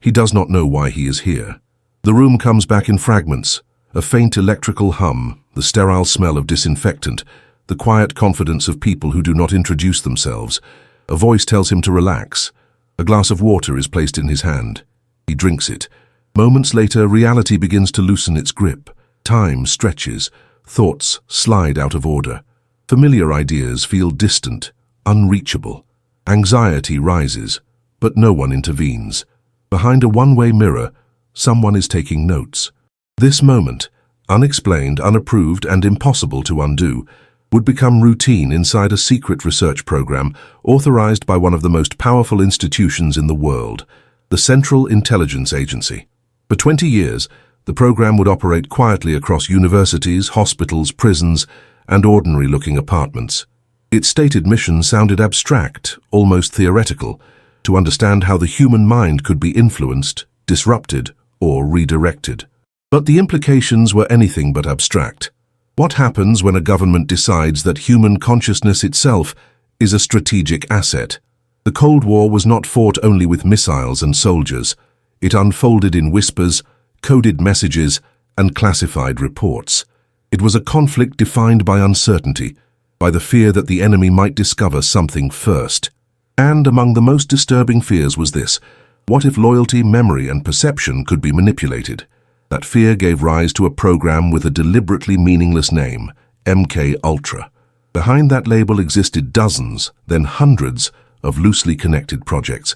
He does not know why he is here. The room comes back in fragments, a faint electrical hum, the sterile smell of disinfectant, the quiet confidence of people who do not introduce themselves. A voice tells him to relax. A glass of water is placed in his hand. He drinks it. Moments later, reality begins to loosen its grip. Time stretches. Thoughts slide out of order. Familiar ideas feel distant, unreachable. Anxiety rises, but no one intervenes. Behind a one-way mirror, someone is taking notes. This moment, unexplained, unapproved, and impossible to undo, would become routine inside a secret research program authorized by one of the most powerful institutions in the world, the Central Intelligence Agency. For 20 years, the program would operate quietly across universities, hospitals, prisons, and ordinary-looking apartments. Its stated mission sounded abstract, almost theoretical, to understand how the human mind could be influenced, disrupted, or redirected. But the implications were anything but abstract. What happens when a government decides that human consciousness itself is a strategic asset? The Cold War was not fought only with missiles and soldiers. It unfolded in whispers, coded messages, and classified reports. It was a conflict defined by uncertainty, by the fear that the enemy might discover something first. And among the most disturbing fears was this: what if loyalty, memory, and perception could be manipulated? That fear gave rise to a program with a deliberately meaningless name, MK-Ultra. Behind that label existed dozens, then hundreds, of loosely connected projects.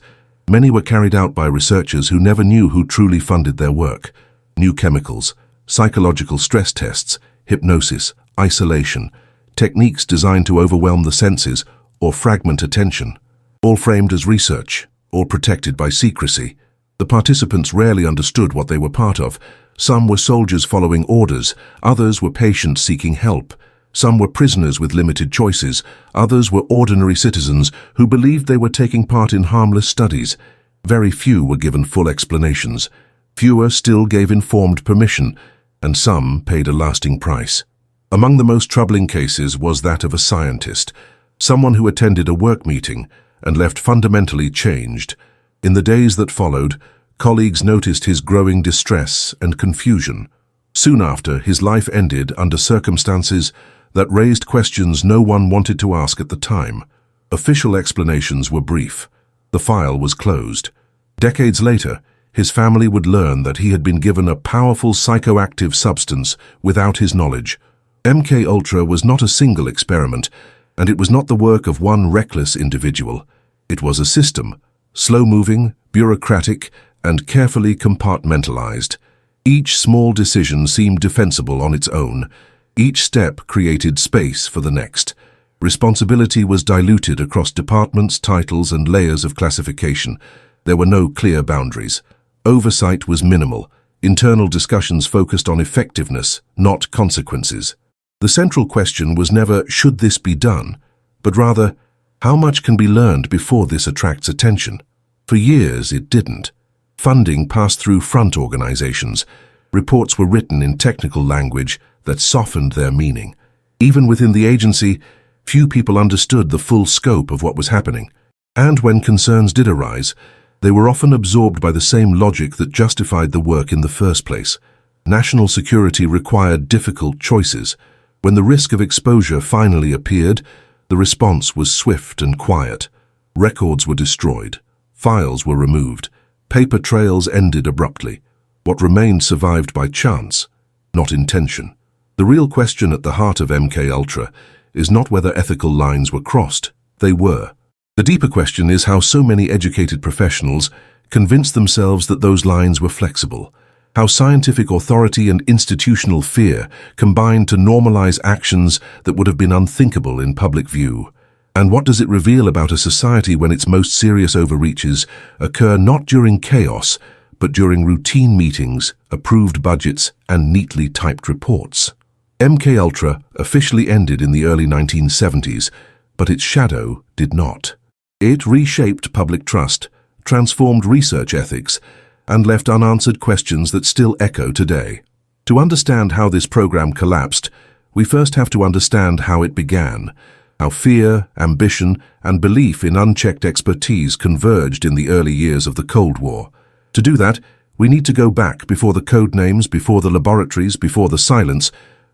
Many were carried out by researchers who never knew who truly funded their work. New chemicals, psychological stress tests, hypnosis, isolation, techniques designed to overwhelm the senses or fragment attention, all framed as research, all protected by secrecy. The participants rarely understood what they were part of. Some were soldiers following orders, others were patients seeking help. Some were prisoners with limited choices, others were ordinary citizens who believed they were taking part in harmless studies. Very few were given full explanations. Fewer still gave informed permission, and some paid a lasting price. Among the most troubling cases was that of a scientist, someone who attended a work meeting and left fundamentally changed. In the days that followed, colleagues noticed his growing distress and confusion. Soon after, his life ended under circumstances that raised questions no one wanted to ask at the time. Official explanations were brief. The file was closed. Decades later, his family would learn that he had been given a powerful psychoactive substance without his knowledge. MK-Ultra was not a single experiment, and it was not the work of one reckless individual. It was a system, slow-moving, bureaucratic, and carefully compartmentalized. Each small decision seemed defensible on its own. Each step created space for the next. Responsibility was diluted across departments, titles, and layers of classification. There were no clear boundaries. Oversight was minimal. Internal discussions focused on effectiveness, not consequences. The central question was never, should this be done? But rather, how much can be learned before this attracts attention? For years, it didn't. Funding passed through front organizations. Reports were written in technical language that softened their meaning. Even within the agency, few people understood the full scope of what was happening. And when concerns did arise, they were often absorbed by the same logic that justified the work in the first place. National security required difficult choices. When the risk of exposure finally appeared, the response was swift and quiet. Records were destroyed. Files were removed. Paper trails ended abruptly. What remained survived by chance, not intention. The real question at the heart of MK-Ultra is not whether ethical lines were crossed. They were. The deeper question is how so many educated professionals convinced themselves that those lines were flexible. How scientific authority and institutional fear combined to normalize actions that would have been unthinkable in public view. And what does it reveal about a society when its most serious overreaches occur not during chaos, but during routine meetings, approved budgets, and neatly typed reports? MK-Ultra officially ended in the early 1970s, but its shadow did not. It reshaped public trust, transformed research ethics, and left unanswered questions that still echo today. To understand how this program collapsed, we first have to understand how it began, how fear, ambition, and belief in unchecked expertise converged in the early years of the Cold War. To do that, we need to go back before the code names, before the laboratories, before the silence,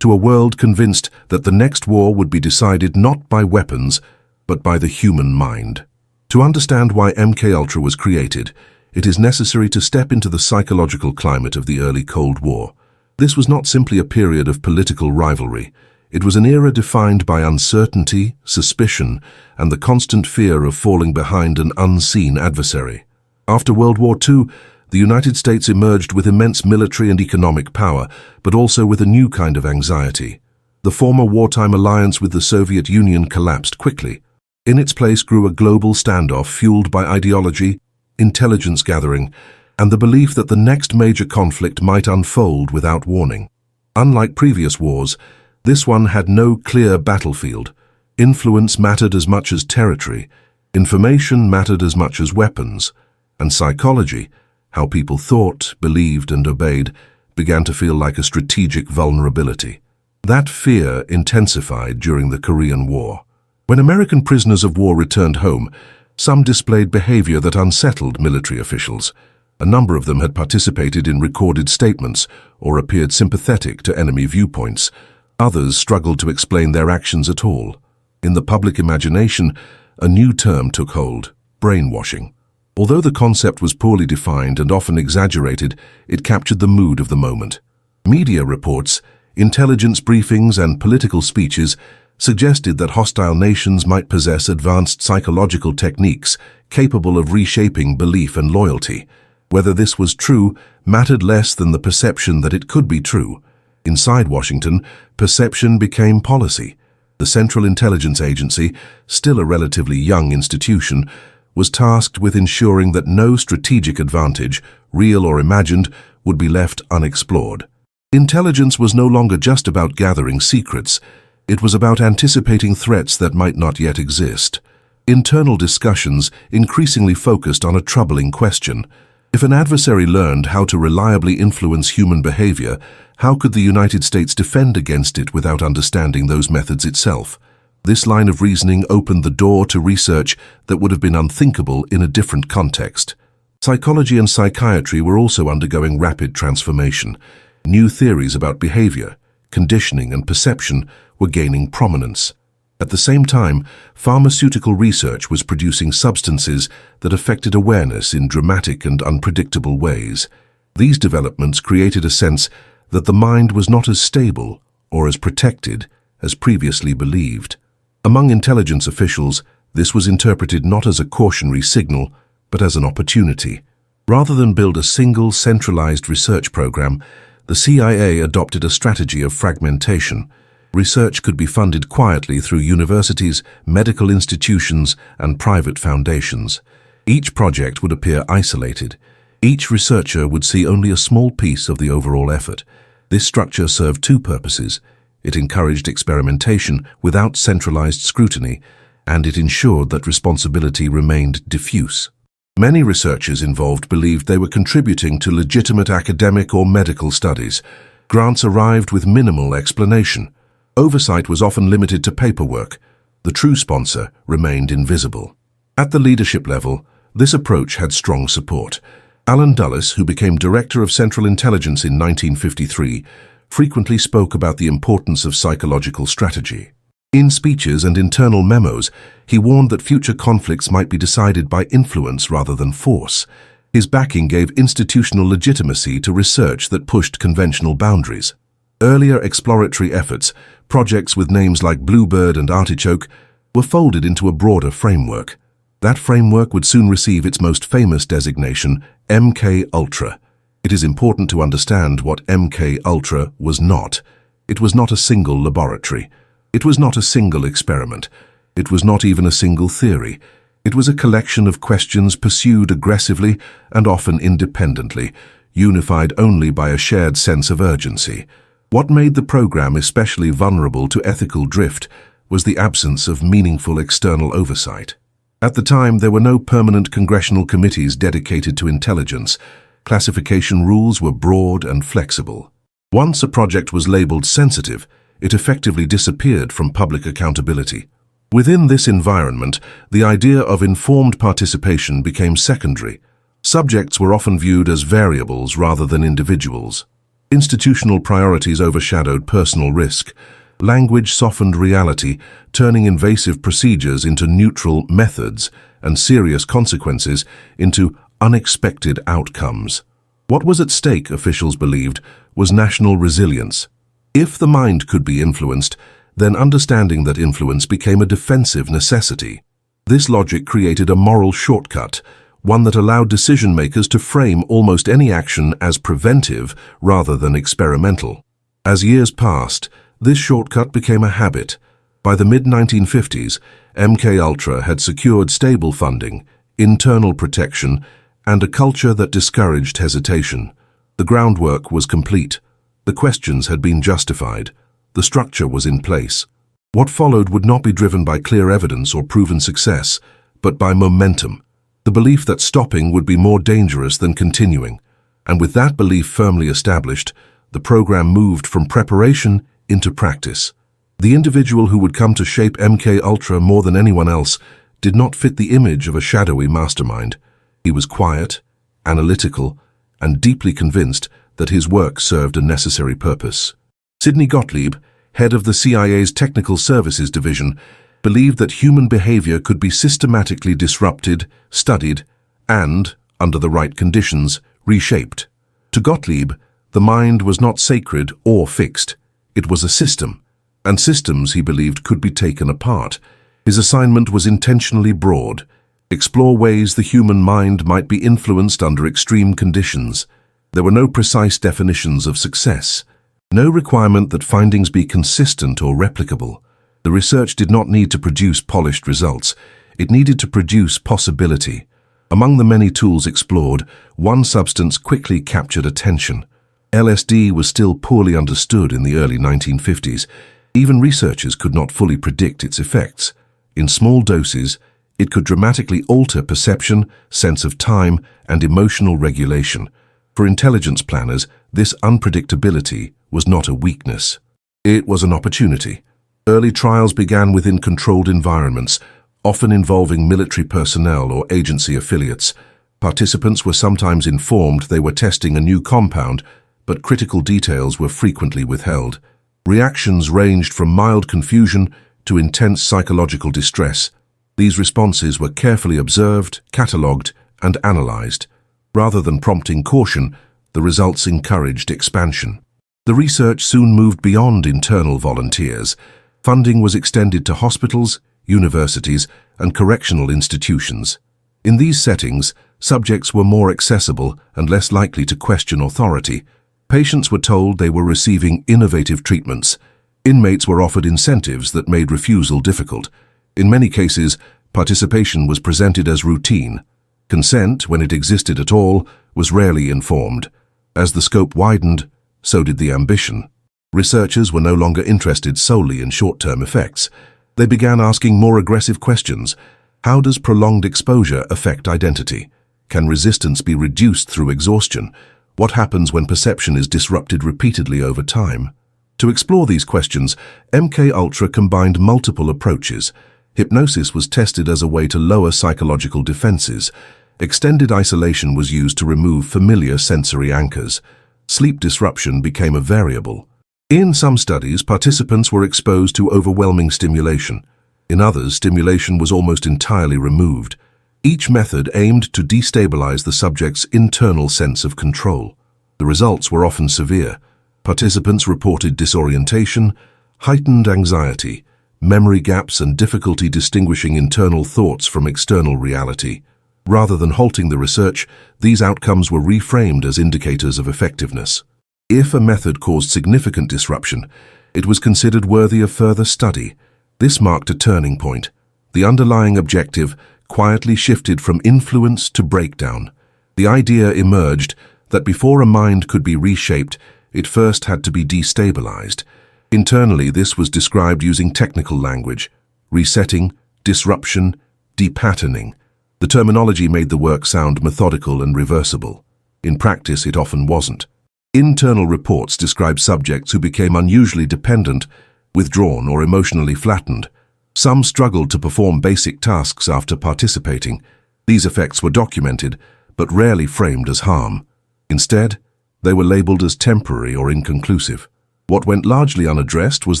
to a world convinced that the next war would be decided not by weapons, but by the human mind. To understand why MKUltra was created, it is necessary to step into the psychological climate of the early Cold War. This was not simply a period of political rivalry. It was an era defined by uncertainty, suspicion, and the constant fear of falling behind an unseen adversary. After World War II, the United States emerged with immense military and economic power, but also with a new kind of anxiety. The former wartime alliance with the Soviet Union collapsed quickly. In its place grew a global standoff fueled by ideology, intelligence gathering, and the belief that the next major conflict might unfold without warning. Unlike previous wars, this one had no clear battlefield. Influence mattered as much as territory, information mattered as much as weapons, and psychology, how people thought, believed, and obeyed, began to feel like a strategic vulnerability. That fear intensified during the Korean War. When American prisoners of war returned home, some displayed behavior that unsettled military officials. A number of them had participated in recorded statements or appeared sympathetic to enemy viewpoints. Others struggled to explain their actions at all. In the public imagination, a new term took hold: brainwashing. Although the concept was poorly defined and often exaggerated, it captured the mood of the moment. Media reports, intelligence briefings, and political speeches suggested that hostile nations might possess advanced psychological techniques capable of reshaping belief and loyalty. Whether this was true mattered less than the perception that it could be true. Inside Washington, perception became policy. The Central Intelligence Agency, still a relatively young institution, was tasked with ensuring that no strategic advantage, real or imagined, would be left unexplored. Intelligence was no longer just about gathering secrets. It was about anticipating threats that might not yet exist. Internal discussions increasingly focused on a troubling question. If an adversary learned how to reliably influence human behavior, how could the United States defend against it without understanding those methods itself? This line of reasoning opened the door to research that would have been unthinkable in a different context. Psychology and psychiatry were also undergoing rapid transformation. New theories about behavior, conditioning, and perception were gaining prominence. At the same time, pharmaceutical research was producing substances that affected awareness in dramatic and unpredictable ways. These developments created a sense that the mind was not as stable or as protected as previously believed. Among intelligence officials, this was interpreted not as a cautionary signal, but as an opportunity. Rather than build a single, centralized research program, the CIA adopted a strategy of fragmentation. Research could be funded quietly through universities, medical institutions, and private foundations. Each project would appear isolated. Each researcher would see only a small piece of the overall effort. This structure served two purposes. It encouraged experimentation without centralized scrutiny, and it ensured that responsibility remained diffuse. Many researchers involved believed they were contributing to legitimate academic or medical studies. Grants arrived with minimal explanation. Oversight was often limited to paperwork. The true sponsor remained invisible. At the leadership level, this approach had strong support. Alan Dulles, who became Director of Central Intelligence in 1953, frequently spoke about the importance of psychological strategy. In speeches and internal memos, he warned that future conflicts might be decided by influence rather than force. His backing gave institutional legitimacy to research that pushed conventional boundaries. Earlier exploratory efforts, projects with names like Bluebird and Artichoke, were folded into a broader framework. That framework would soon receive its most famous designation, MKUltra. It is important to understand what MKUltra was not. It was not a single laboratory. It was not a single experiment. It was not even a single theory. It was a collection of questions pursued aggressively and often independently, unified only by a shared sense of urgency. What made the program especially vulnerable to ethical drift was the absence of meaningful external oversight. At the time, there were no permanent congressional committees dedicated to intelligence. Classification rules were broad and flexible. Once a project was labeled sensitive, it effectively disappeared from public accountability. Within this environment, the idea of informed participation became secondary. Subjects were often viewed as variables rather than individuals. Institutional priorities overshadowed personal risk. Language softened reality, turning invasive procedures into neutral methods and serious consequences into unexpected outcomes. What was at stake, officials believed, was national resilience. If the mind could be influenced, then understanding that influence became a defensive necessity. This logic created a moral shortcut, one that allowed decision-makers to frame almost any action as preventive rather than experimental. As years passed, this shortcut became a habit. By the mid-1950s, MKUltra had secured stable funding, internal protection, and a culture that discouraged hesitation. The groundwork was complete. The questions had been justified. The structure was in place. What followed would not be driven by clear evidence or proven success, but by momentum. The belief that stopping would be more dangerous than continuing. And with that belief firmly established, the program moved from preparation into practice. The individual who would come to shape MKUltra more than anyone else did not fit the image of a shadowy mastermind. He was quiet, analytical, and deeply convinced that his work served a necessary purpose. Sidney Gottlieb, head of the CIA's Technical Services Division, believed that human behavior could be systematically disrupted, studied, and, under the right conditions, reshaped. To Gottlieb, the mind was not sacred or fixed. It was a system, and systems, he believed, could be taken apart. His assignment was intentionally broad: explore ways the human mind might be influenced under extreme conditions. There were no precise definitions of success, no requirement that findings be consistent or replicable. The research did not need to produce polished results. It needed to produce possibility. Among the many tools explored, one substance quickly captured attention. LSD was still poorly understood in the early 1950s. Even researchers could not fully predict its effects. In small doses, it could dramatically alter perception, sense of time, and emotional regulation. For intelligence planners, this unpredictability was not a weakness. It was an opportunity. Early trials began within controlled environments, often involving military personnel or agency affiliates. Participants were sometimes informed they were testing a new compound, but critical details were frequently withheld. Reactions ranged from mild confusion to intense psychological distress. These responses were carefully observed, catalogued, and analyzed. Rather than prompting caution, the results encouraged expansion. The research soon moved beyond internal volunteers. Funding was extended to hospitals, universities, and correctional institutions. In these settings, subjects were more accessible and less likely to question authority. Patients were told they were receiving innovative treatments. Inmates were offered incentives that made refusal difficult. In many cases, participation was presented as routine. Consent, when it existed at all, was rarely informed. As the scope widened, so did the ambition. Researchers were no longer interested solely in short-term effects. They began asking more aggressive questions. How does prolonged exposure affect identity? Can resistance be reduced through exhaustion? What happens when perception is disrupted repeatedly over time? To explore these questions, MKUltra combined multiple approaches. Hypnosis was tested as a way to lower psychological defenses. Extended isolation was used to remove familiar sensory anchors. Sleep disruption became a variable. In some studies, participants were exposed to overwhelming stimulation. In others, stimulation was almost entirely removed. Each method aimed to destabilize the subject's internal sense of control. The results were often severe. Participants reported disorientation, heightened anxiety, memory gaps, and difficulty distinguishing internal thoughts from external reality. Rather than halting the research, these outcomes were reframed as indicators of effectiveness. If a method caused significant disruption, it was considered worthy of further study. This marked a turning point. The underlying objective quietly shifted from influence to breakdown. The idea emerged that before a mind could be reshaped, it first had to be destabilized. Internally, this was described using technical language: resetting, disruption, depatterning. The terminology made the work sound methodical and reversible. In practice, it often wasn't. Internal reports describe subjects who became unusually dependent, withdrawn, or emotionally flattened. Some struggled to perform basic tasks after participating. These effects were documented, but rarely framed as harm. Instead, they were labeled as temporary or inconclusive. What went largely unaddressed was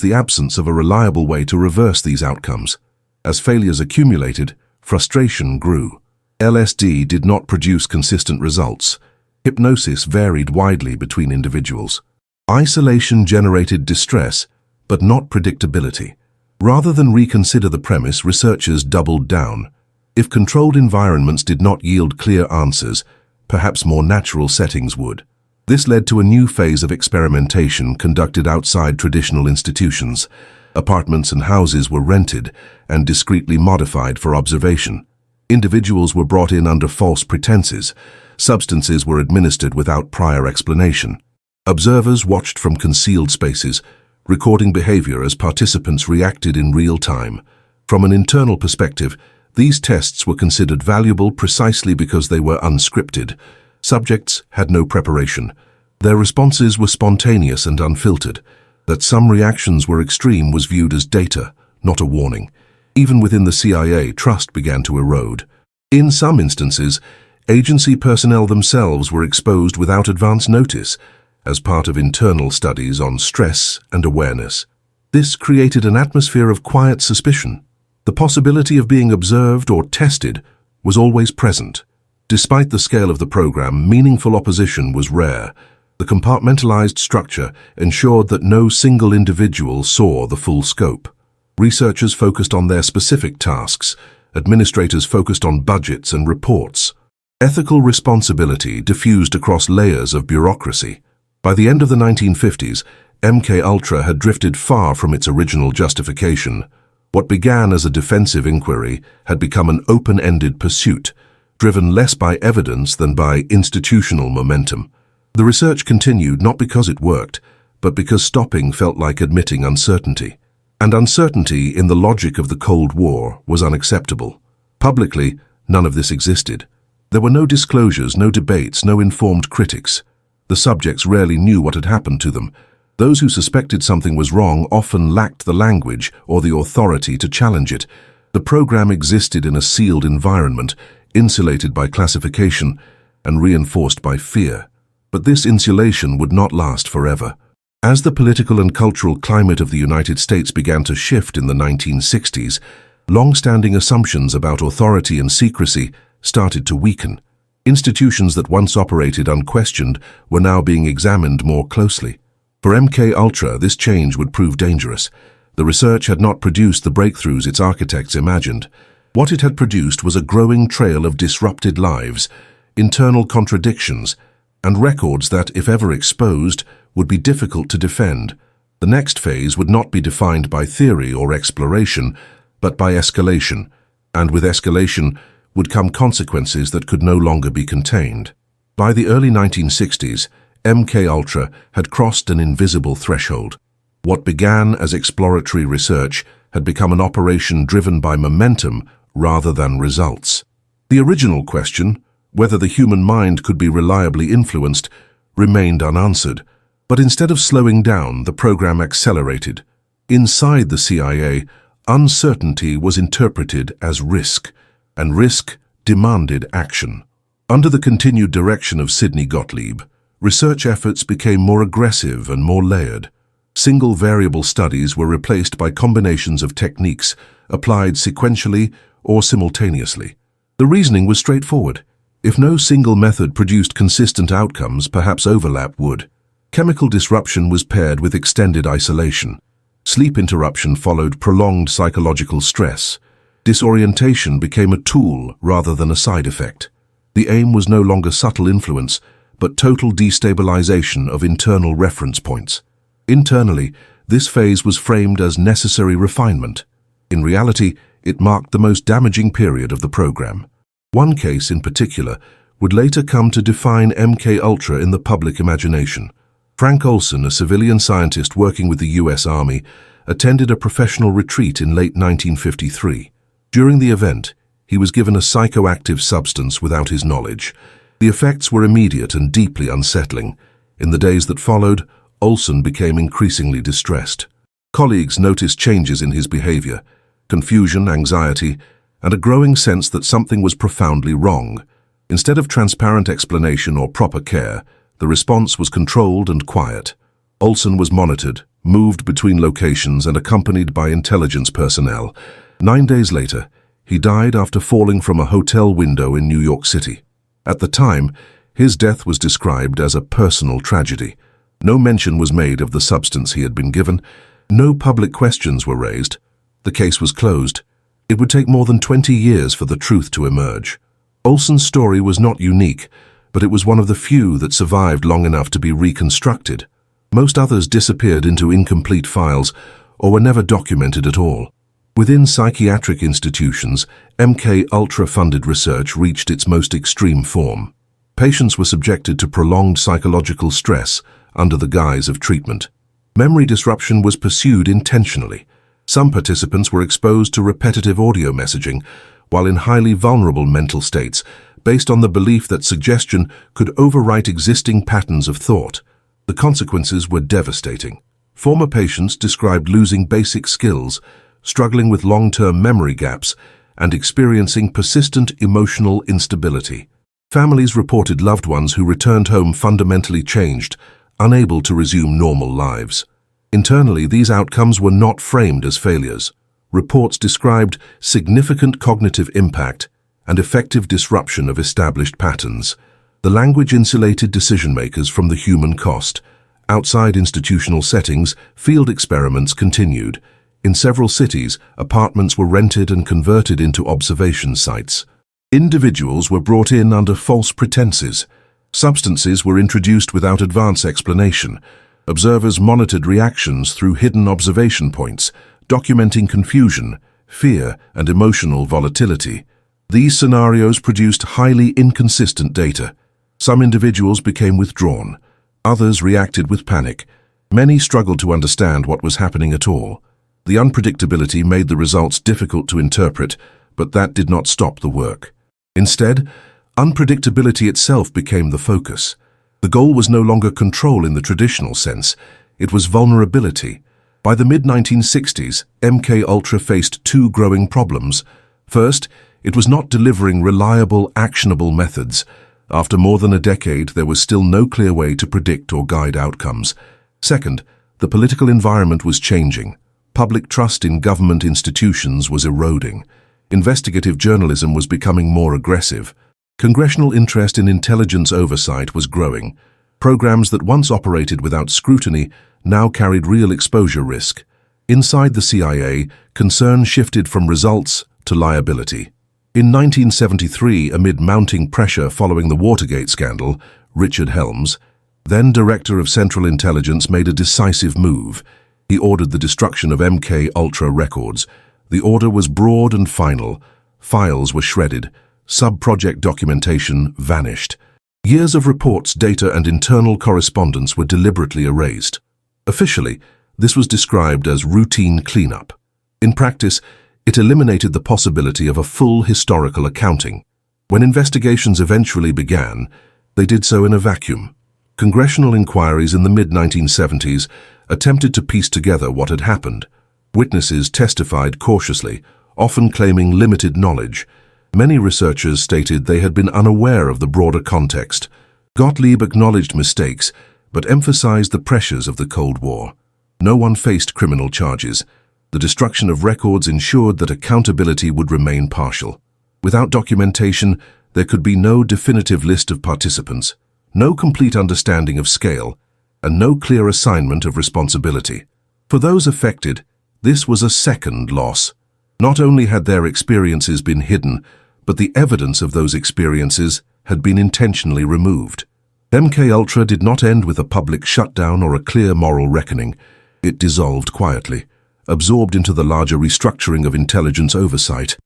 the absence of a reliable way to reverse these outcomes. As failures accumulated, frustration grew. LSD did not produce consistent results. Hypnosis varied widely between individuals. Isolation generated distress, but not predictability. Rather than reconsider the premise, researchers doubled down. If controlled environments did not yield clear answers, perhaps more natural settings would. This led to a new phase of experimentation conducted outside traditional institutions. Apartments and houses were rented and discreetly modified for observation. Individuals were brought in under false pretenses. Substances were administered without prior explanation. Observers watched from concealed spaces, recording behavior as participants reacted in real time. From an internal perspective, these tests were considered valuable precisely because they were unscripted. Subjects had no preparation. Their responses were spontaneous and unfiltered. That some reactions were extreme was viewed as data, not a warning. Even within the CIA, trust began to erode. In some instances, agency personnel themselves were exposed without advance notice, as part of internal studies on stress and awareness. This created an atmosphere of quiet suspicion. The possibility of being observed or tested was always present. Despite the scale of the program, meaningful opposition was rare. The compartmentalized structure ensured that no single individual saw the full scope. Researchers focused on their specific tasks. Administrators focused on budgets and reports. Ethical responsibility diffused across layers of bureaucracy. By the end of the 1950s, MKUltra had drifted far from its original justification. What began as a defensive inquiry had become an open-ended pursuit, driven less by evidence than by institutional momentum. The research continued not because it worked, but because stopping felt like admitting uncertainty. And uncertainty in the logic of the Cold War was unacceptable. Publicly, none of this existed. There were no disclosures, no debates, no informed critics. The subjects rarely knew what had happened to them. Those who suspected something was wrong often lacked the language or the authority to challenge it. The program existed in a sealed environment, insulated by classification and reinforced by fear. But this insulation would not last forever. As the political and cultural climate of the United States began to shift in the 1960s, long-standing assumptions about authority and secrecy started to weaken. Institutions that once operated unquestioned were now being examined more closely. For MKUltra, this change would prove dangerous. The research had not produced the breakthroughs its architects imagined. What it had produced was a growing trail of disrupted lives, internal contradictions, and records that, if ever exposed, would be difficult to defend. The next phase would not be defined by theory or exploration, but by escalation, and with escalation would come consequences that could no longer be contained. By the early 1960s, MKUltra had crossed an invisible threshold. What began as exploratory research had become an operation driven by momentum rather than results. The original question, whether the human mind could be reliably influenced, remained unanswered. But instead of slowing down, the program accelerated. Inside the CIA, uncertainty was interpreted as risk, and risk demanded action. Under the continued direction of Sidney Gottlieb, research efforts became more aggressive and more layered. Single variable studies were replaced by combinations of techniques applied sequentially or simultaneously. The reasoning was straightforward. If no single method produced consistent outcomes, perhaps overlap would. Chemical disruption was paired with extended isolation. Sleep interruption followed prolonged psychological stress. Disorientation became a tool rather than a side effect. The aim was no longer subtle influence, but total destabilization of internal reference points. Internally, this phase was framed as necessary refinement. In reality, it marked the most damaging period of the program. One case in particular would later come to define MKUltra in the public imagination. Frank Olson, a civilian scientist working with the U.S. Army, attended a professional retreat in late 1953. During the event, he was given a psychoactive substance without his knowledge. The effects were immediate and deeply unsettling. In the days that followed, Olson became increasingly distressed. Colleagues noticed changes in his behavior, confusion, anxiety, and a growing sense that something was profoundly wrong. Instead of transparent explanation or proper care, the response was controlled and quiet. Olson was monitored, moved between locations and accompanied by intelligence personnel. 9 days later, he died after falling from a hotel window in New York City. At the time, his death was described as a personal tragedy. No mention was made of the substance he had been given. No public questions were raised. The case was closed. It would take more than 20 years for the truth to emerge. Olson's story was not unique, but it was one of the few that survived long enough to be reconstructed. Most others disappeared into incomplete files or were never documented at all. Within psychiatric institutions, MK-Ultra-funded research reached its most extreme form. Patients were subjected to prolonged psychological stress under the guise of treatment. Memory disruption was pursued intentionally. Some participants were exposed to repetitive audio messaging, while in highly vulnerable mental states, based on the belief that suggestion could overwrite existing patterns of thought. The consequences were devastating. Former patients described losing basic skills, struggling with long-term memory gaps, and experiencing persistent emotional instability. Families reported loved ones who returned home fundamentally changed, unable to resume normal lives. Internally, these outcomes were not framed as failures. Reports described significant cognitive impact and effective disruption of established patterns. The language insulated decision-makers from the human cost. Outside institutional settings, field experiments continued. In several cities, apartments were rented and converted into observation sites. Individuals were brought in under false pretenses. Substances were introduced without advance explanation. Observers monitored reactions through hidden observation points, documenting confusion, fear, and emotional volatility. These scenarios produced highly inconsistent data. Some individuals became withdrawn. Others reacted with panic. Many struggled to understand what was happening at all. The unpredictability made the results difficult to interpret, but that did not stop the work. Instead, unpredictability itself became the focus. The goal was no longer control in the traditional sense. It was vulnerability. By the mid-1960s, MK-Ultra faced two growing problems. First, it was not delivering reliable, actionable methods. After more than a decade, there was still no clear way to predict or guide outcomes. Second, the political environment was changing. Public trust in government institutions was eroding. Investigative journalism was becoming more aggressive. Congressional interest in intelligence oversight was growing. Programs that once operated without scrutiny now carried real exposure risk. Inside the CIA, concern shifted from results to liability. In 1973, amid mounting pressure following the Watergate scandal, Richard Helms, then Director of Central Intelligence, made a decisive move. He ordered the destruction of MK-Ultra records. The order was broad and final. Files were shredded. Sub-project documentation vanished. Years of reports, data, and internal correspondence were deliberately erased. Officially, this was described as routine cleanup. In practice, it eliminated the possibility of a full historical accounting. When investigations eventually began, they did so in a vacuum. Congressional inquiries in the mid-1970s attempted to piece together what had happened. Witnesses testified cautiously, often claiming limited knowledge. Many researchers stated they had been unaware of the broader context. Gottlieb acknowledged mistakes, but emphasized the pressures of the Cold War. No one faced criminal charges. The destruction of records ensured that accountability would remain partial. Without documentation, there could be no definitive list of participants, no complete understanding of scale, and no clear assignment of responsibility. For those affected, this was a second loss. Not only had their experiences been hidden, but the evidence of those experiences had been intentionally removed. MK-Ultra did not end with a public shutdown or a clear moral reckoning. It dissolved quietly, absorbed into the larger restructuring of intelligence oversight.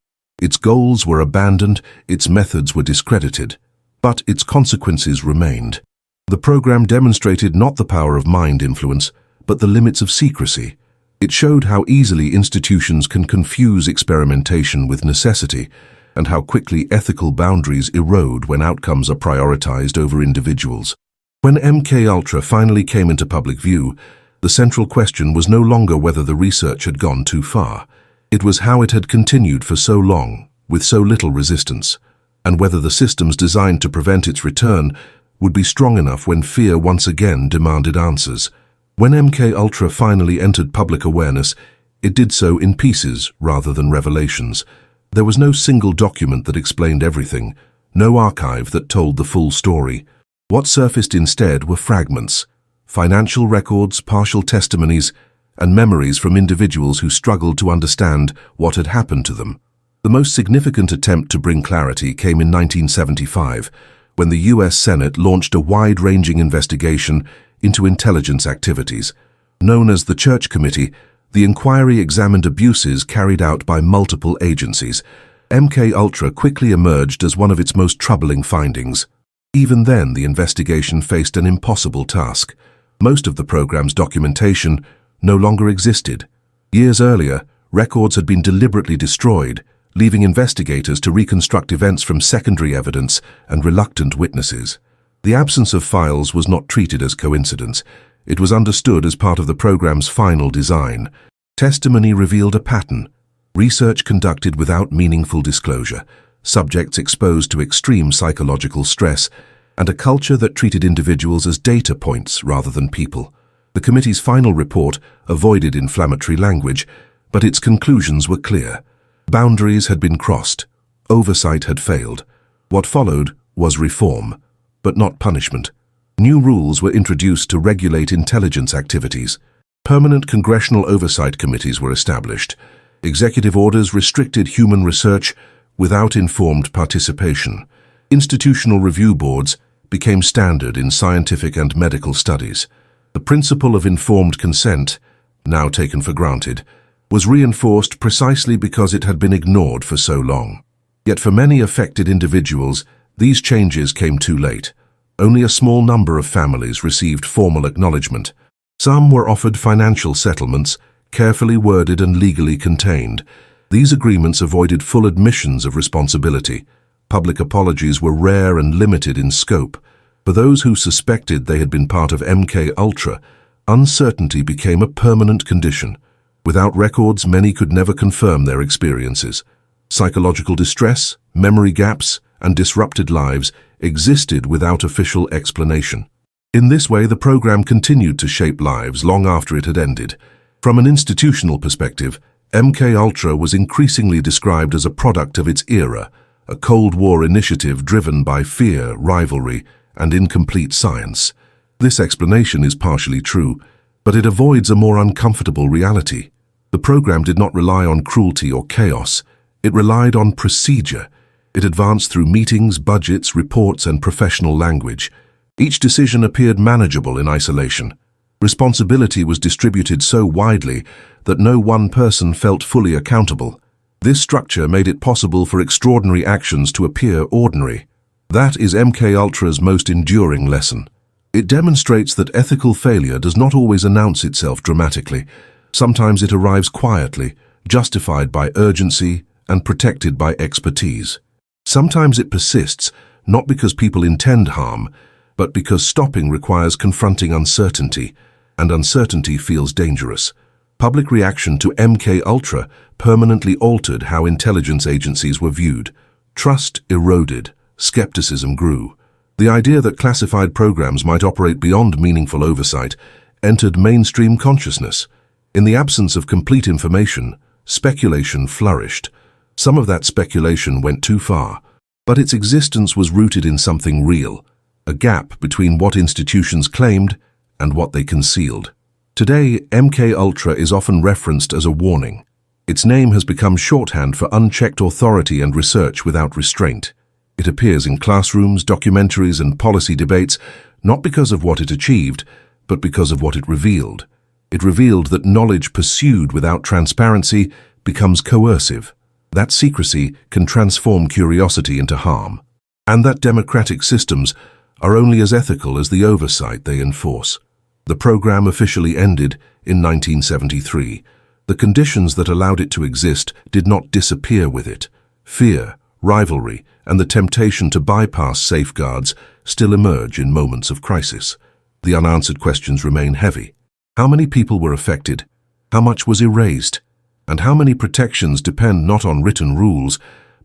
Its goals were abandoned, its methods were discredited, but its consequences remained. The program demonstrated not the power of mind influence, but the limits of secrecy. It showed how easily institutions can confuse experimentation with necessity, and how quickly ethical boundaries erode when outcomes are prioritized over individuals. When MK-Ultra finally came into public view, the central question was no longer whether the research had gone too far. It was how it had continued for so long, with so little resistance. and whether the systems designed to prevent its return would be strong enough when fear once again demanded answers. When MKUltra finally entered public awareness, it did so in pieces rather than revelations. There was no single document that explained everything, no archive that told the full story. What surfaced instead were fragments, financial records, partial testimonies, and memories from individuals who struggled to understand what had happened to them. The most significant attempt to bring clarity came in 1975, when the US Senate launched a wide-ranging investigation into intelligence activities. Known as the Church Committee, the inquiry examined abuses carried out by multiple agencies. MKUltra quickly emerged as one of its most troubling findings. Even then, the investigation faced an impossible task. Most of the program's documentation no longer existed. Years earlier, records had been deliberately destroyed, leaving investigators to reconstruct events from secondary evidence and reluctant witnesses. The absence of files was not treated as coincidence. It was understood as part of the program's final design. Testimony revealed a pattern: research conducted without meaningful disclosure, subjects exposed to extreme psychological stress, and a culture that treated individuals as data points rather than people. The committee's final report avoided inflammatory language, but its conclusions were clear. Boundaries had been crossed. Oversight had failed. What followed was reform, but not punishment. New rules were introduced to regulate intelligence activities. Permanent congressional oversight committees were established. Executive orders restricted human research without informed participation. Institutional review boards became standard in scientific and medical studies. The principle of informed consent, now taken for granted, was reinforced precisely because it had been ignored for so long. Yet for many affected individuals, these changes came too late. Only a small number of families received formal acknowledgement. Some were offered financial settlements, carefully worded and legally contained. These agreements avoided full admissions of responsibility. Public apologies were rare and limited in scope. For those who suspected they had been part of MKUltra, uncertainty became a permanent condition. Without records, many could never confirm their experiences. Psychological distress, memory gaps, and disrupted lives existed without official explanation. In this way, the program continued to shape lives long after it had ended. From an institutional perspective, MKUltra was increasingly described as a product of its era, a Cold War initiative driven by fear, rivalry, and incomplete science. This explanation is partially true, but it avoids a more uncomfortable reality. The program did not rely on cruelty or chaos. It relied on procedure. It advanced through meetings, budgets, reports, and professional language. Each decision appeared manageable in isolation. Responsibility was distributed so widely that no one person felt fully accountable. This structure made it possible for extraordinary actions to appear ordinary. That is MKUltra's most enduring lesson. It demonstrates that ethical failure does not always announce itself dramatically. Sometimes it arrives quietly, justified by urgency and protected by expertise. Sometimes it persists, not because people intend harm, but because stopping requires confronting uncertainty, and uncertainty feels dangerous. Public reaction to MKUltra permanently altered how intelligence agencies were viewed. Trust eroded, skepticism grew. The idea that classified programs might operate beyond meaningful oversight entered mainstream consciousness. In the absence of complete information, speculation flourished. Some of that speculation went too far, but its existence was rooted in something real, a gap between what institutions claimed and what they concealed. Today, MKUltra is often referenced as a warning. Its name has become shorthand for unchecked authority and research without restraint. It appears in classrooms, documentaries, and policy debates, not because of what it achieved, but because of what it revealed. It revealed that knowledge pursued without transparency becomes coercive, that secrecy can transform curiosity into harm, and that democratic systems are only as ethical as the oversight they enforce. The program officially ended in 1973. The conditions that allowed it to exist did not disappear with it. Fear, rivalry, and the temptation to bypass safeguards still emerge in moments of crisis. The unanswered questions remain heavy. How many people were affected? How much was erased? And how many protections depend not on written rules,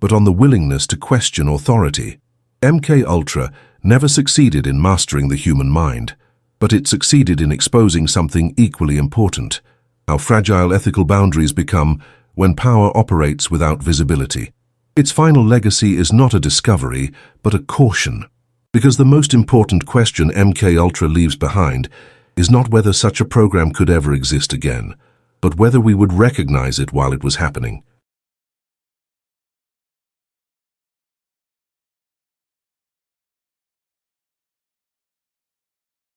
but on the willingness to question authority. MKUltra never succeeded in mastering the human mind, but it succeeded in exposing something equally important: how fragile ethical boundaries become when power operates without visibility. Its final legacy is not a discovery, but a caution, because the most important question MKUltra leaves behind is not whether such a program could ever exist again, but whether we would recognize it while it was happening.